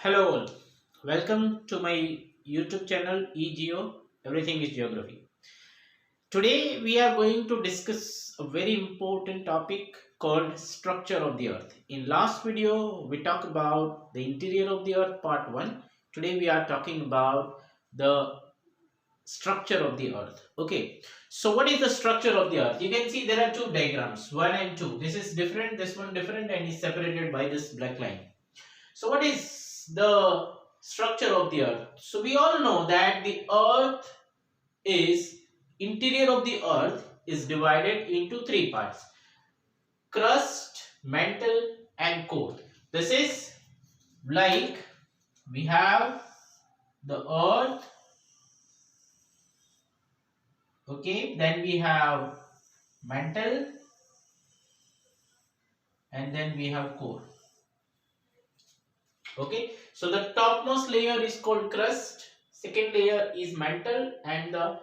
Hello all, welcome to my YouTube channel E-GeO, Everything is Geography. Today we are going to discuss a very important topic called structure of the earth. In last video we talked about the interior of the earth part 1. Today we are talking about the structure of the earth. Okay, so what is the structure of the earth? You can see there are two diagrams, 1 and 2. This is different, this one different, and is separated by this black line. So what is the structure of the earth? So we all know that the earth is interior of the earth is divided into three parts: crust, mantle and core. This is like we have the earth, okay, then we have mantle, and then we have core. Okay, so the topmost layer is called crust, second layer is mantle, and the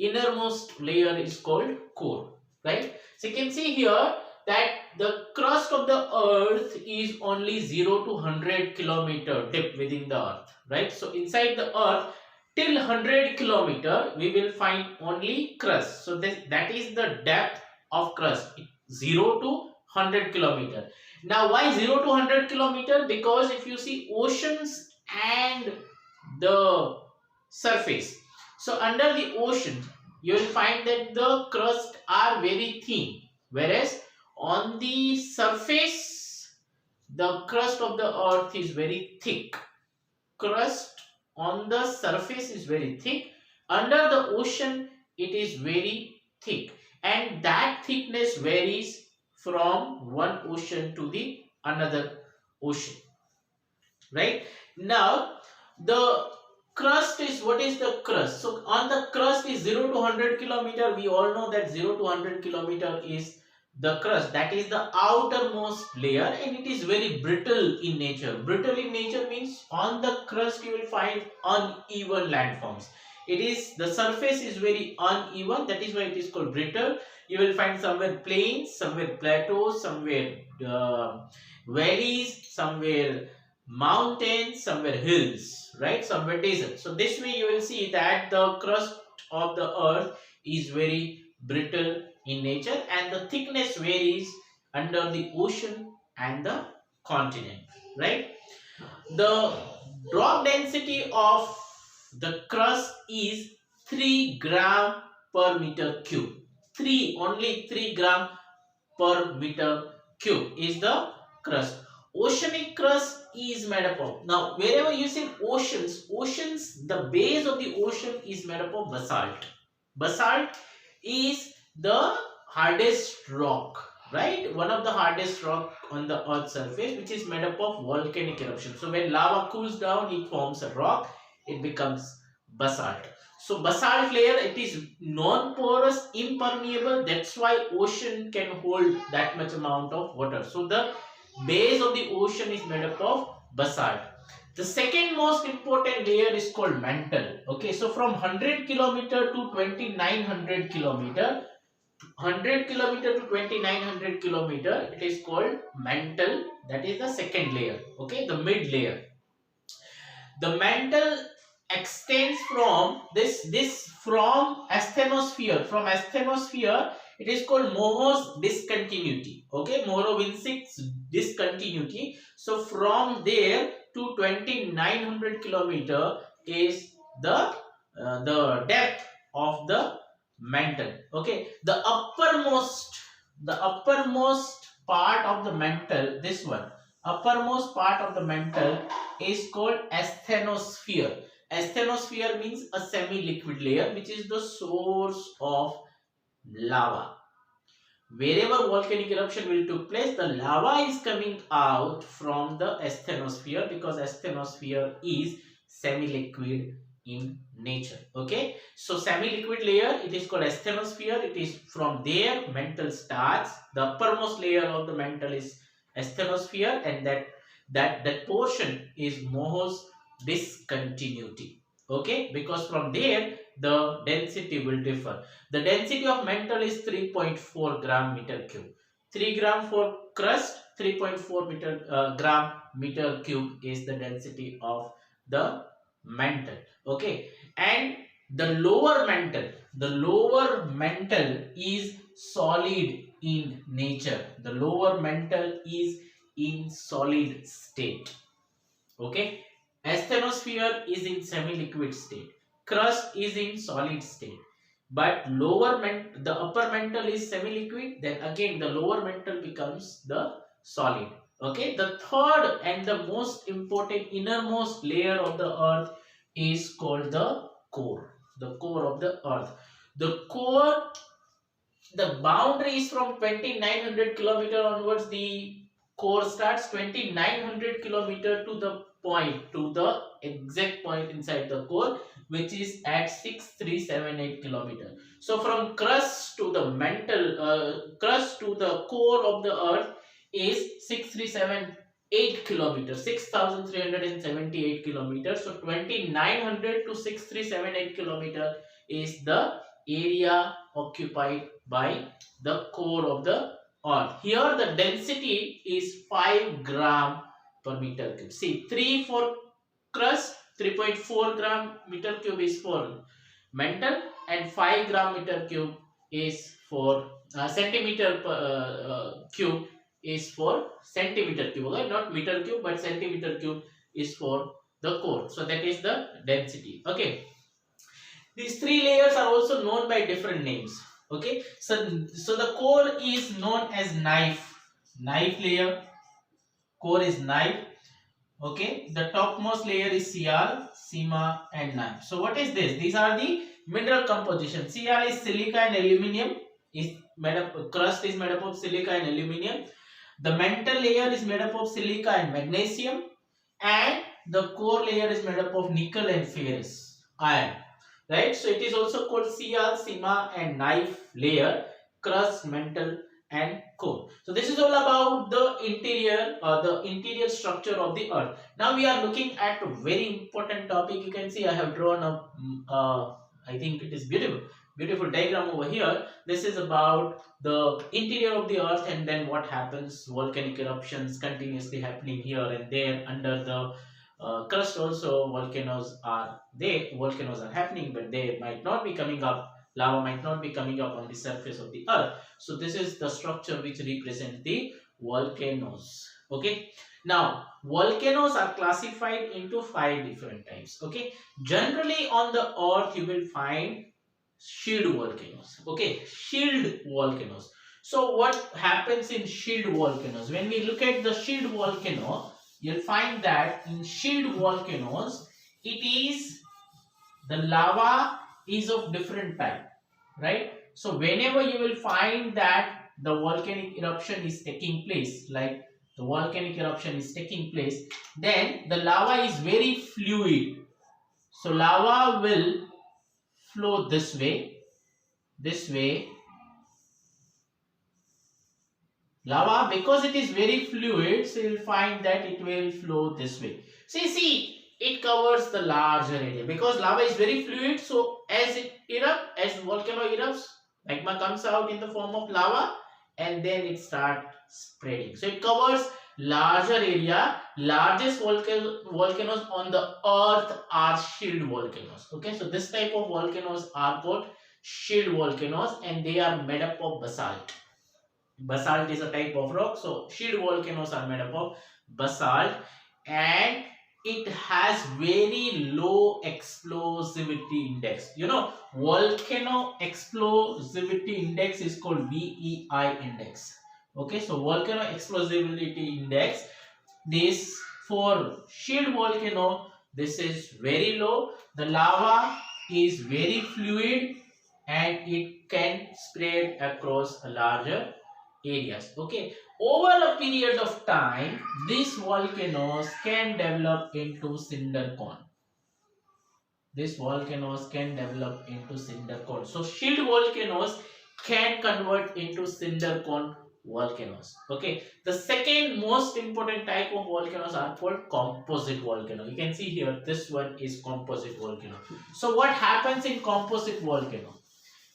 innermost layer is called core, right? So you can see here that the crust of the earth is only 0 to 100 kilometer depth within the earth, right? So inside the earth till 100 kilometer we will find only crust. So that is the depth of crust, 0 to 100 kilometer. Now why 0 to 100 kilometer? Because if you see oceans and the surface, so under the ocean you will find that the crust are very thin, whereas on the surface the crust of the earth is very thick. Crust on the surface is very thick, under the ocean it is very thick, and that thickness varies from one ocean to the another ocean, right? Now the crust is, what is the crust? So on the crust is 0 to 100 kilometer. We all know that 0 to 100 kilometer is the crust, that is the outermost layer, and it is very brittle in nature. Brittle in nature means on the crust you will find uneven landforms. It is, the surface is very uneven, that is why it is called brittle. You will find somewhere plains, somewhere plateaus, somewhere valleys, somewhere mountains, somewhere hills, right, somewhere desert. So this way you will see that the crust of the earth is very brittle in nature, and the thickness varies under the ocean and the continent, right? The drop density of the crust is 3 gram per meter cube. Only 3 gram per meter cube is the crust. Oceanic crust is made up of, now wherever you see oceans, the base of the ocean is made up of basalt. Basalt is the hardest rock, right? One of the hardest rock on the earth's surface, which is made up of volcanic eruption. So when lava cools down, it forms a rock, it becomes basalt. So basalt layer, it is non-porous, impermeable, that's why ocean can hold that much amount of water. So the base of the ocean is made up of basalt. The second most important layer is called mantle. Okay, so from 100 kilometer to 2900 kilometer, 100 kilometer to 2900 kilometer, it is called mantle. That is the second layer. Okay, the mid layer. The mantle extends from this from asthenosphere. From asthenosphere, it is called Moho's discontinuity. Okay, Morovincic's discontinuity. So from there to 2900 kilometer is the depth of the mantle. Okay, the uppermost part of the mantle, this one, uppermost part of the mantle is called asthenosphere. Asthenosphere means a semi-liquid layer, which is the source of lava. Wherever volcanic eruption will take place, the lava is coming out from the asthenosphere, because asthenosphere is semi-liquid in nature. Okay, so semi-liquid layer, it is called asthenosphere. It is from there mantle starts. The uppermost layer of the mantle is asthenosphere, and that portion is Moho's discontinuity. Okay, because from there the density will differ. The density of mantle is 3.4 gram meter cube. 3 gram for crust 3.4 gram meter cube is the density of the mantle. Okay, and the lower mantle is solid in nature. The lower mantle is in solid state. Okay, asthenosphere is in semi-liquid state. Crust is in solid state. But the upper mantle is semi-liquid. Then again, the lower mantle becomes the solid. Okay, the third and the most important innermost layer of the earth is called the core. The core of the earth. The core, the boundary is from 2900 kilometer onwards. The core starts 2900 kilometer to the exact point inside the core, which is at 6378 kilometer. So from crust to the mantle, crust to the core of the earth is 6378 kilometers, 6378 kilometers. So 2900 to 6378 kilometer is the area occupied by the core of the earth. Here the density is 5 gram per meter cube. See, 3 for crust, 3.4 gram meter cube is for mantle, and 5 gram meter cube is for centimeter cube is for centimeter cube. Okay? Not meter cube, but centimeter cube is for the core. So that is the density. Okay. These three layers are also known by different names. Okay, so the core is known as knife layer. Core is knife. Okay, the topmost layer is Cr, Sima, and knife. So what is this? These are the mineral composition. Cr is silica and aluminium. Is made up. Crust is made up of silica and aluminium. The mantle layer is made up of silica and magnesium, and the core layer is made up of nickel and ferrous iron. Right, so it is also called Cr, Sima, and knife layer, crust, mantle, and core. So this is all about the interior structure of the earth. Now we are looking at a very important topic. You can see I have drawn a I think it is beautiful diagram over here. This is about the interior of the earth, and then what happens, volcanic eruptions continuously happening here and there. Under the crust also volcanoes are happening, but they might not be coming up. Lava might not be coming up on the surface of the earth. So this is the structure which represents the volcanoes. Okay, now volcanoes are classified into 5 different types. Okay, generally on the earth you will find shield volcanoes. Okay, shield volcanoes. So what happens in shield volcanoes? When we look at the shield volcano, you'll find that in shield volcanoes, the lava is of different type, right? So whenever you will find that the volcanic eruption is taking place, then the lava is very fluid. So lava will flow this way. Lava, because it is very fluid, so you will find that it will flow this way. See, it covers the larger area because lava is very fluid. So as volcano erupts, magma comes out in the form of lava, and then it starts spreading. So it covers larger area. Largest volcanoes on the earth are shield volcanoes. Okay, so this type of volcanoes are called shield volcanoes, and they are made up of basalt. Basalt is a type of rock. So shield volcanoes are made up of basalt, and it has very low explosivity index. Volcano explosivity index is called VEI index. Okay, so volcano explosivity index, this for shield volcano, this is very low. The lava is very fluid and it can spread across a larger areas. Okay, over a period of time, these volcanoes can develop into cinder cone. So shield volcanoes can convert into cinder cone volcanoes. Okay, the second most important type of volcanoes are called composite volcano. You can see here, this one is composite volcano. So what happens in composite volcano?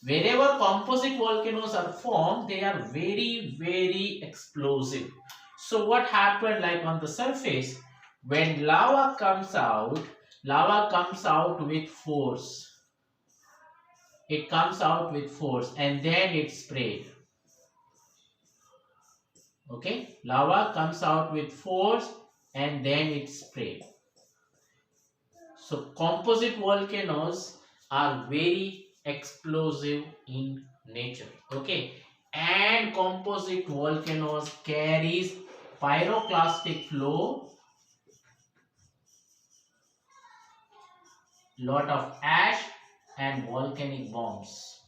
Wherever composite volcanoes are formed, they are very, very explosive. So what happened, like on the surface, when lava comes out with force. It comes out with force and then it's sprayed. Okay, lava comes out with force and then it's sprayed. So composite volcanoes are very explosive in nature. Okay, and composite volcanoes carries pyroclastic flow, lot of ash and volcanic bombs.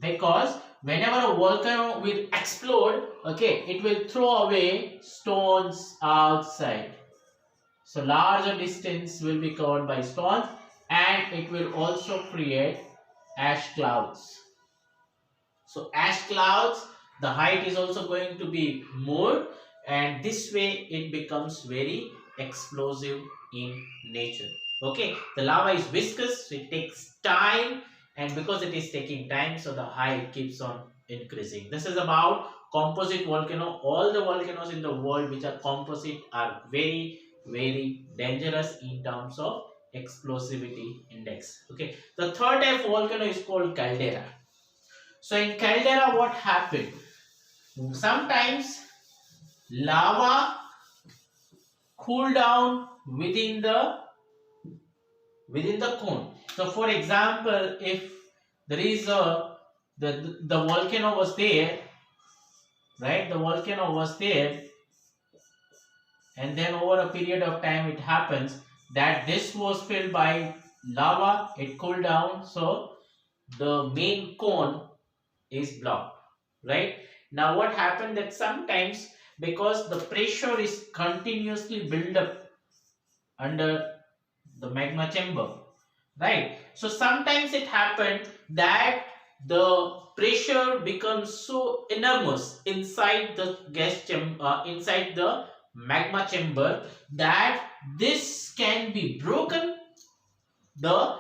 Because whenever a volcano will explode, okay, it will throw away stones outside. So larger distance will be covered by stones and it will also create ash clouds. So ash clouds, the height is also going to be more, and this way it becomes very explosive in nature. Okay, the lava is viscous, so it takes time, and because it is taking time, so the height keeps on increasing. This is about composite volcano. All the volcanoes in the world which are composite are very dangerous in terms of explosivity index. Okay, the third type of volcano is called caldera. So in caldera, what happened? Sometimes lava cool down within the cone. So for example, if there is the volcano was there, right? The volcano was there, and then over a period of time it happens that this was filled by lava, it cooled down, so the main cone is blocked, right? Now what happened that sometimes, because the pressure is continuously built up under the magma chamber, right? So sometimes it happened that the pressure becomes so enormous inside the inside the magma chamber, that this can be broken. The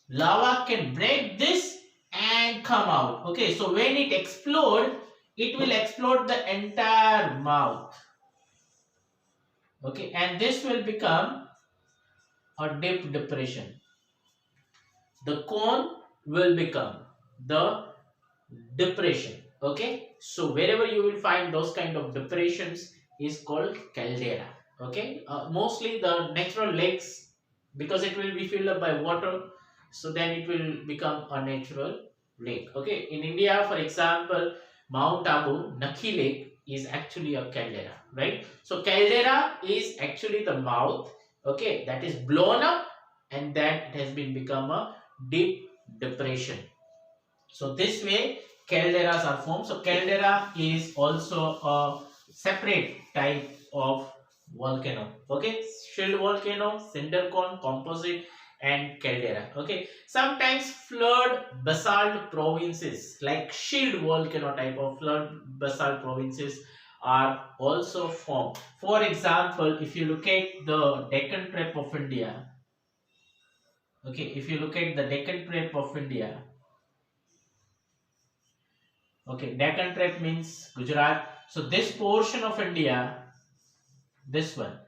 lava can break this and come out. Okay, so when it explodes, it will explode the entire mouth. Okay, and this will become a deep depression. The cone will become the depression. Okay, so wherever you will find those kind of depressions is called caldera. Okay, mostly the natural lakes, because it will be filled up by water, so then it will become a natural lake. Okay, in India, for example, Mount Abu Nakhi Lake is actually a caldera, right? So caldera is actually the mouth, okay, that is blown up and then it has been become a deep depression. So this way calderas are formed. So caldera is also a separate type of volcano. Okay, shield volcano, cinder cone, composite, and caldera. Okay, sometimes flood basalt provinces like shield volcano type of flood basalt provinces are also formed. For example, if you look at the Deccan Trap of India, okay, if you look at the Deccan Trap of India, okay, Deccan Trap means Gujarat. So this portion of India, this one,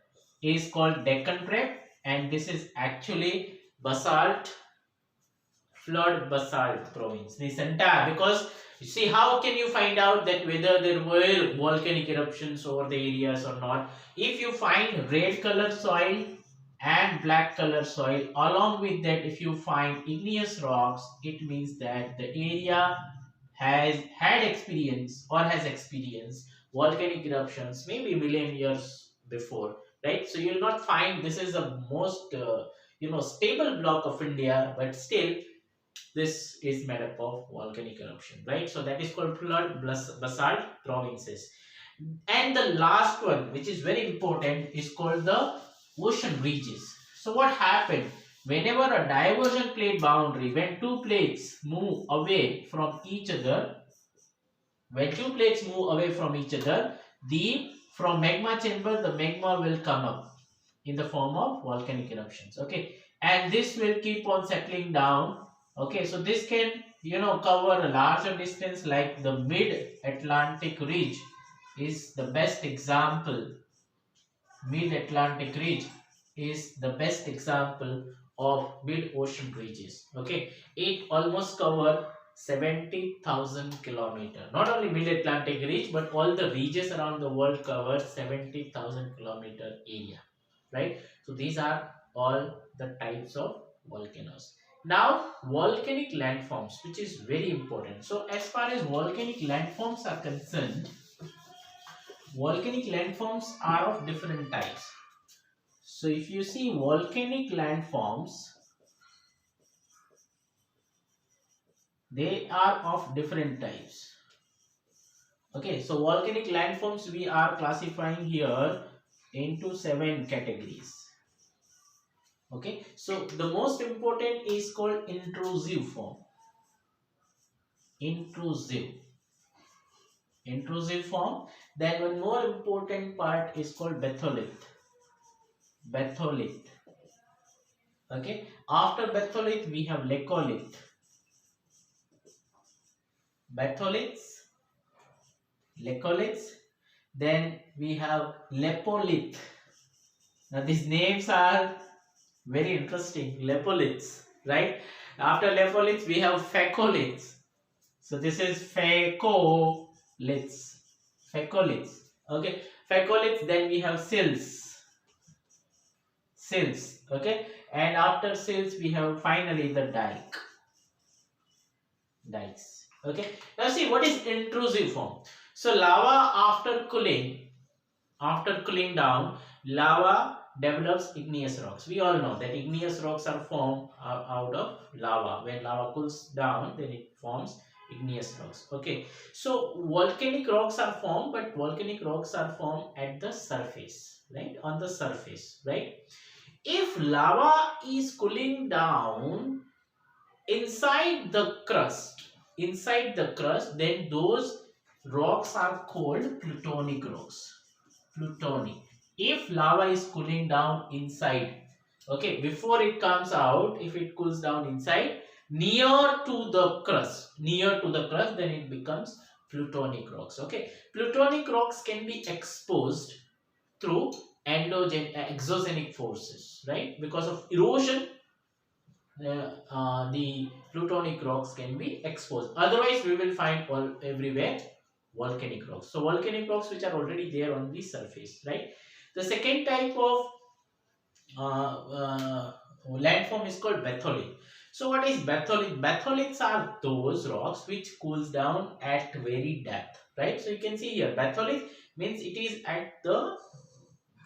is called Deccan Trap, and this is actually basalt, flood basalt province. This entire, because you see, how can you find out that whether there were volcanic eruptions over the areas or not? If you find red color soil and black color soil, along with that, if you find igneous rocks, it means that the area has had experience or has experienced volcanic eruptions maybe million years before, right? So you will not find this is the most stable block of India, but still this is made up of volcanic eruption, right? So that is called flood basalt provinces. And the last one, which is very important, is called the ocean ridges. So what happened? Whenever a divergent plate boundary, when two plates move away from each other, the from magma chamber, the magma will come up in the form of volcanic eruptions. Okay, and this will keep on settling down. Okay, so this can cover a larger distance, like the mid Atlantic ridge is the best example. Mid-Atlantic ridge is the best example of mid-ocean ridges. Okay, it almost cover 70,000 kilometer. Not only mid-Atlantic ridge, but all the ridges around the world cover 70,000 kilometer area. Right. So these are all the types of volcanoes. Now, volcanic landforms, which is very important. So, as far as volcanic landforms are concerned, volcanic landforms are of different types. So if you see volcanic landforms, they are of different types. Okay, so volcanic landforms we are classifying here into 7 categories. Okay, so the most important is called intrusive form. Intrusive form. Then one more important part is called batholith. Okay, after batholith we have leccolith. Leccoliths. Then we have lepolith. Now these names are very interesting. Lepoliths, right? After lepoliths we have fecoliths. So this is fecoliths. Okay, fecoliths. Then we have sills. Okay, and after sills we have finally the dikes. Okay, now see what is intrusive form. So lava after cooling down, lava develops igneous rocks. We all know that igneous rocks are formed out of lava. When lava cools down, then it forms igneous rocks. Okay, so volcanic rocks are formed, but volcanic rocks are formed at the surface, right? On the surface, right? If lava is cooling down inside the crust, then those rocks are called plutonic rocks. If lava is cooling down inside, okay, before it comes out, if it cools down inside near to the crust, then it becomes plutonic rocks. Okay, plutonic rocks can be exposed through exogenic forces, right? Because of erosion, the plutonic rocks can be exposed. Otherwise, we will find everywhere volcanic rocks. So volcanic rocks which are already there on the surface, right? The second type of landform is called batholith. So what is batholith? Batholiths are those rocks which cools down at very depth, right? So you can see here batholith means it is at the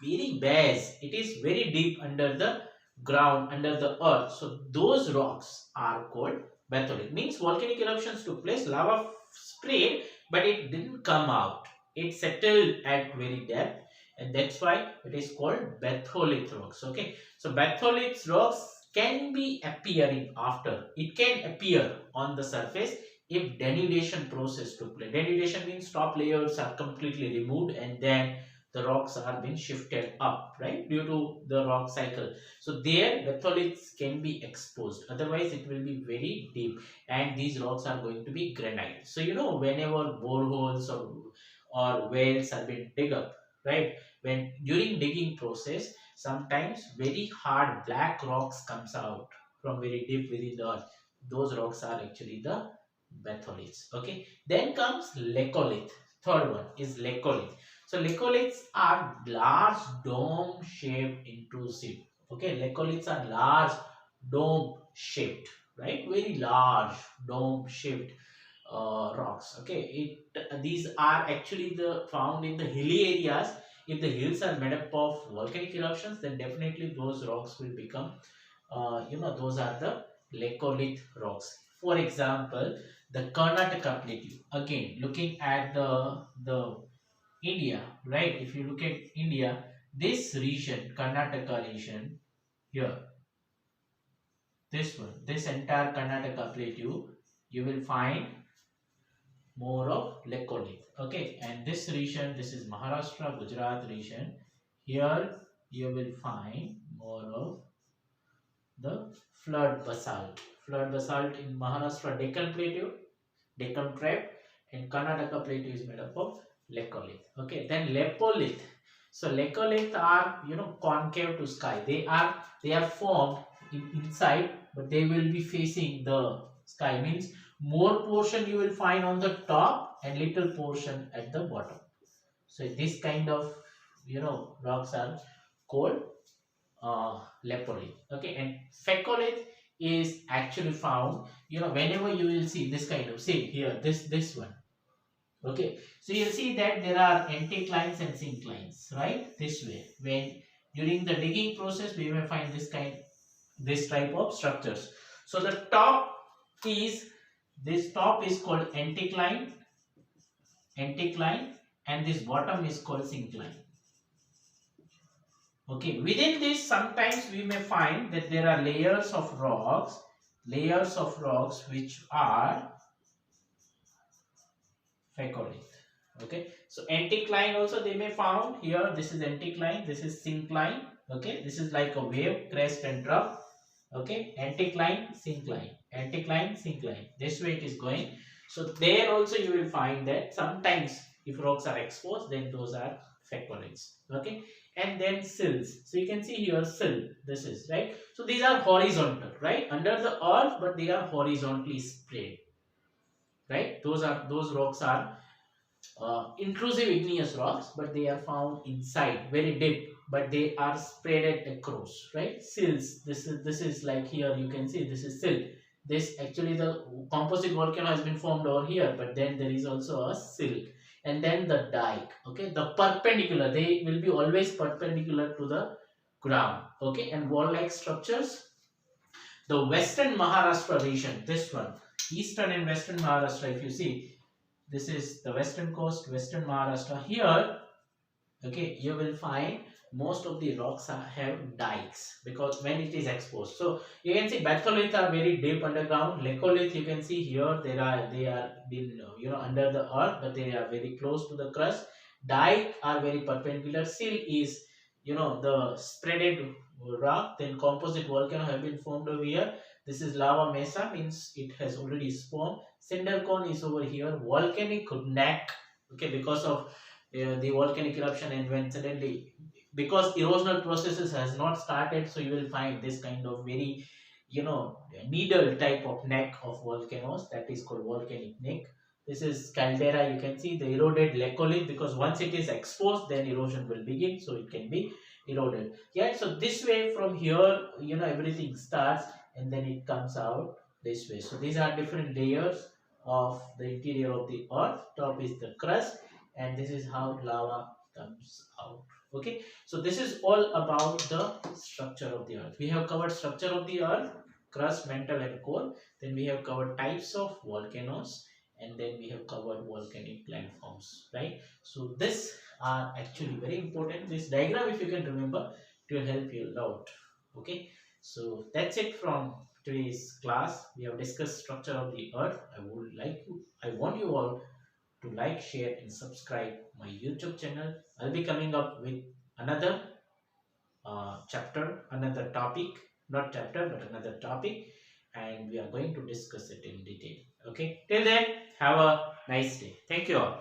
very base. It is very deep under the ground, under the earth. So those rocks are called batholith. Means volcanic eruptions took place, lava sprayed, but it didn't come out. It settled at very depth, and that's why it is called batholith rocks. Okay, so batholith rocks can be appearing after. It can appear on the surface if denudation process took place. Denudation means top layers are completely removed and then the rocks are being shifted up, right, due to the rock cycle. So there batholiths can be exposed, otherwise it will be very deep and these rocks are going to be granite. So you know, whenever boreholes or wells are being dug up, right, when during digging process sometimes very hard black rocks comes out from very deep within the earth. Those rocks are actually the batholiths. Okay, then comes leccolith. Third one is leccolith. So leccoliths are large dome shaped intrusive. Okay, leccoliths are large dome shaped, right? Very large dome shaped rocks. Okay, these are actually found in the hilly areas. If the hills are made up of volcanic eruptions, then definitely those rocks will become, those are the leccolith rocks. For example, the Karnataka plateau. Again, looking at the India, right? If you look at India, this region, Karnataka region, here, this one, this entire Karnataka plateau, you will find more of leccolith. Okay, and this region, this is Maharashtra, Gujarat region. Here you will find more of the flood basalt. Flood basalt in Maharashtra, Deccan plateau, Deccan Trap, and Karnataka plateau is made up of Leccolith. Okay, then lepolith. So leccolith are, concave to sky. They are formed inside, but they will be facing the sky. Means more portion you will find on the top and little portion at the bottom. So this kind of, rocks are called lepolith. Okay, and feckolith is actually found, whenever you will see this kind of, see here, this one. Okay, so you see that there are anticlines and synclines, right? This way, when during the digging process, we may find this type of structures. So the top is, this top is called anticline, and this bottom is called syncline. Okay, within this, sometimes we may find that there are layers of rocks which are feckolith. Okay, so anticline also they may found here. This is anticline, this is syncline. Okay, this is like a wave, crest and trough. Okay, anticline, syncline, this way it is going. So there also you will find that sometimes if rocks are exposed, then those are feckoliths. Okay, and then sills. So you can see here sill, this is right. So these are horizontal, right, under the earth, but they are horizontally spread, right. Those rocks are intrusive igneous rocks, but they are found inside, very deep, but they are spreaded across, right. Sills, this is like here you can see this is sill. This actually the composite volcano has been formed over here, but then there is also a sill. And then the dike, okay, the perpendicular, they will be always perpendicular to the ground. Okay, and wall like structures, the western Maharashtra region, this one, eastern and western Maharashtra, if you see, this is the western coast, western Maharashtra. Here, okay, you will find most of the rocks have dikes because when it is exposed. So you can see batholith are very deep underground. Leccolith, you can see here they are been under the earth, but they are very close to the crust. Dike are very perpendicular. Sill is the spreaded rock. Then composite volcano have been formed over here. This is lava mesa, means it has already formed. Cinder cone is over here. Volcanic neck, okay, because of the volcanic eruption, and when suddenly, because erosional processes has not started, so you will find this kind of very needle type of neck of volcanoes, that is called volcanic neck. This is caldera, you can see the eroded leccolith, because once it is exposed, then erosion will begin, so it can be eroded. Yeah, so this way from here, everything starts and then it comes out this way. So these are different layers of the interior of the earth. Top is the crust, and this is how lava comes out. Okay, so this is all about the structure of the earth. We have covered structure of the earth, crust, mantle and core. Then we have covered types of volcanoes, and then we have covered volcanic landforms, right? So this are actually very important. This diagram, if you can remember, it will help you a lot. Okay, so that's it from today's class. We have discussed structure of the earth. I want you all to like, share and subscribe my YouTube channel. I'll be coming up with another chapter, another topic, not chapter but another topic, and we are going to discuss it in detail. Okay, till then, have a nice day. Thank you all.